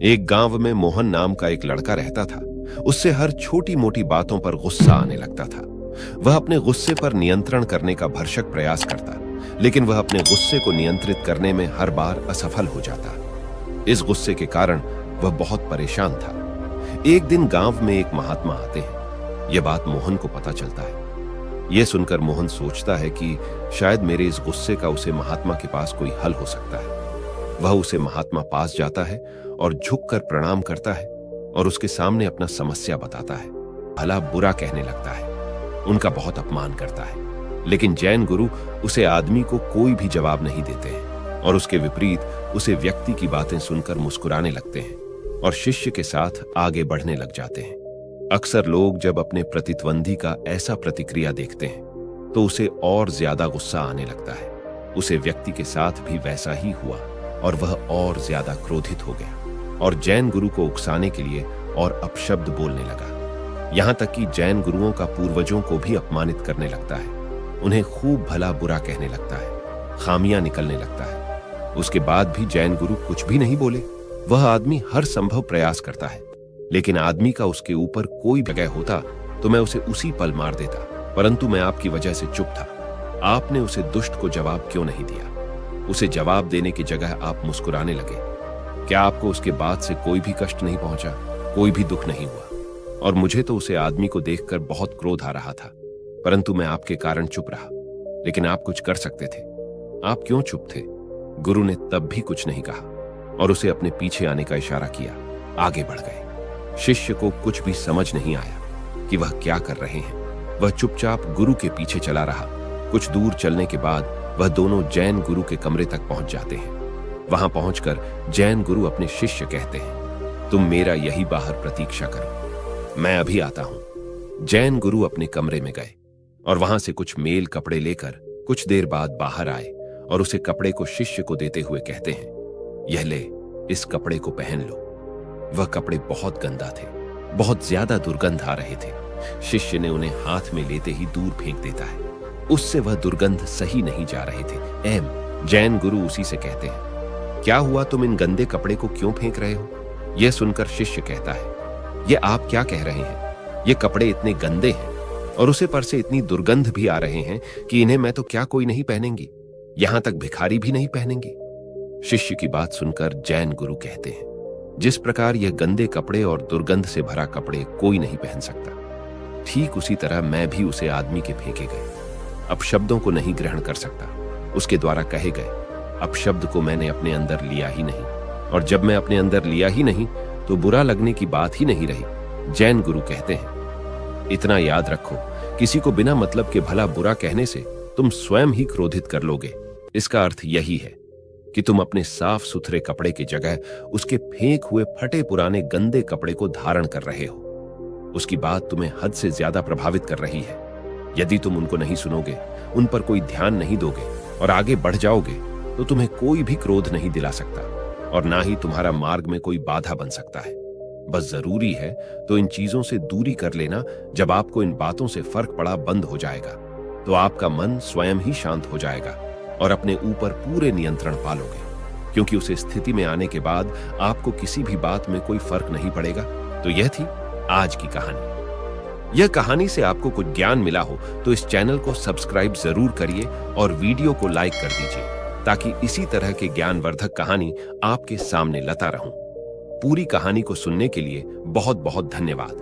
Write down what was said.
एक गांव में मोहन नाम का एक लड़का रहता था। उससे हर छोटी मोटी बातों पर गुस्सा आने लगता था। वह अपने गुस्से पर नियंत्रण करने का भरसक प्रयास करता, लेकिन वह अपने गुस्से को नियंत्रित करने में हर बार असफल हो जाता। इस गुस्से के कारण वह बहुत परेशान था। एक दिन गांव में एक महात्मा आते हैं। यह बात मोहन को पता चलता है। यह सुनकर मोहन सोचता है कि शायद मेरे इस गुस्से का उसे महात्मा के पास कोई हल हो सकता है। वह उसे महात्मा पास जाता है और झुककर प्रणाम करता है और उसके सामने अपना समस्या बताता है। भला बुरा कहने लगता है, उनका बहुत अपमान करता है। लेकिन जैन गुरु उसे आदमी को कोई भी जवाब नहीं देते हैं और उसके विपरीत उसे व्यक्ति की बातें सुनकर मुस्कुराने लगते हैं और शिष्य के साथ आगे बढ़ने लग जाते हैं। अक्सर लोग जब अपने प्रतिद्वंदी का ऐसा प्रतिक्रिया देखते हैं तो उसे और ज्यादा गुस्सा आने लगता है। उसे व्यक्ति के साथ भी वैसा ही हुआ और वह और ज्यादा क्रोधित हो गया और जैन गुरु को उकसाने के लिए और अपशब्द बोलने लगा। यहां तक कि जैन गुरुओं का पूर्वजों को भी अपमानित करने लगता है। उन्हें खूब भला बुरा कहने लगता है, खामियां निकलने लगता है। उसके बाद भी जैन गुरु कुछ भी नहीं बोले। वह आदमी हर संभव प्रयास करता है, लेकिन आदमी का उसके ऊपर कोई जगह होता तो मैं उसे उसी पल मार देता, परंतु मैं आपकी वजह से चुप था। आपने उसे दुष्ट को जवाब क्यों नहीं दिया? उसे जवाब देने की जगह आप मुस्कुराने लगे। क्या आपको उसके बाद से कोई भी कष्ट नहीं पहुंचा, कोई भी दुख नहीं हुआ? और मुझे तो उसे आदमी को देखकर बहुत क्रोध आ रहा था, परंतु मैं आपके कारण चुप रहा। लेकिन आप कुछ कर सकते थे। आप क्यों चुप थे? गुरु ने तब भी कुछ नहीं कहा और उसे अपने पीछे आने का इशारा किया। आगे बढ़ गए। शिष्य को कुछ भी समझ नहीं आया कि वह क्या कर रहे हैं। वह चुपचाप गुरु के पीछे चला रहा। कुछ दूर चलने के बाद वह दोनों जैन गुरु के कमरे तक पहुंच जाते हैं। वहां पहुंचकर जैन गुरु अपने शिष्य कहते हैं, तुम मेरा यही बाहर प्रतीक्षा करो, मैं अभी आता हूं। जैन गुरु अपने कमरे में गए और वहां से कुछ मेल कपड़े लेकर कुछ देर बाद बाहर आए और उसे कपड़े को शिष्य को देते हुए कहते हैं, यह ले, इस कपड़े को पहन लो। वह कपड़े बहुत गंदा थे, बहुत ज्यादा दुर्गंध आ रहे थे। शिष्य ने उन्हें हाथ में लेते ही दूर फेंक देता है। उससे वह दुर्गंध सही नहीं जा रहे थे। जैन गुरु उसी से कहते हैं, क्या हुआ, तुम इन गंदे कपड़े को क्यों फेंक रहे हो? यह सुनकर शिष्य कहता है, ये आप क्या कह रहे हैं? ये कपड़े इतने गंदे हैं और उसे पर से इतनी दुर्गंध भी आ रहे हैं कि इन्हें मैं तो क्या कोई नहीं पहनेंगी, यहां तक भिखारी भी नहीं पहनेंगी। शिष्य की बात सुनकर जैन गुरु कहते हैं, जिस प्रकार यह गंदे कपड़े और दुर्गंध से भरा कपड़े कोई नहीं पहन सकता, ठीक उसी तरह मैं भी उसे आदमी के फेंके गए अपशब्दों को नहीं ग्रहण कर सकता। उसके द्वारा कहे गए अपशब्द को मैंने अपने अंदर लिया ही नहीं, और जब मैं अपने अंदर लिया ही नहीं तो बुरा लगने की बात ही नहीं रही। जैन गुरु कहते हैं, इतना याद रखो, किसी को बिना मतलब के भला बुरा कहने से तुम स्वयं ही क्रोधित कर लोगे। इसका अर्थ यही है कि तुम अपने साफ सुथरे कपड़े की जगह उसके फेंक हुए फटे पुराने गंदे कपड़े को धारण कर रहे हो। उसकी बात तुम्हें हद से ज्यादा प्रभावित कर रही है। यदि तुम उनको नहीं सुनोगे, उन पर कोई ध्यान नहीं दोगे और आगे बढ़ जाओगे तो तुम्हें कोई भी क्रोध नहीं दिला सकता और ना ही तुम्हारा मार्ग में कोई बाधा बन सकता है। बस जरूरी है तो इन चीजों से दूरी कर लेना। जब आपको इन बातों से फर्क पड़ा बंद हो जाएगा तो आपका मन स्वयं ही शांत हो जाएगा और अपने ऊपर पूरे नियंत्रण पालोगे, क्योंकि उस स्थिति में आने के बाद आपको किसी भी बात में कोई फर्क नहीं पड़ेगा। तो यह थी आज की कहानी। यह कहानी से आपको कुछ ज्ञान मिला हो तो इस चैनल को सब्सक्राइब जरूर करिए और वीडियो को लाइक कर दीजिए, ताकि इसी तरह के ज्ञानवर्धक कहानी आपके सामने लाता रहूं। पूरी कहानी को सुनने के लिए बहुत बहुत धन्यवाद।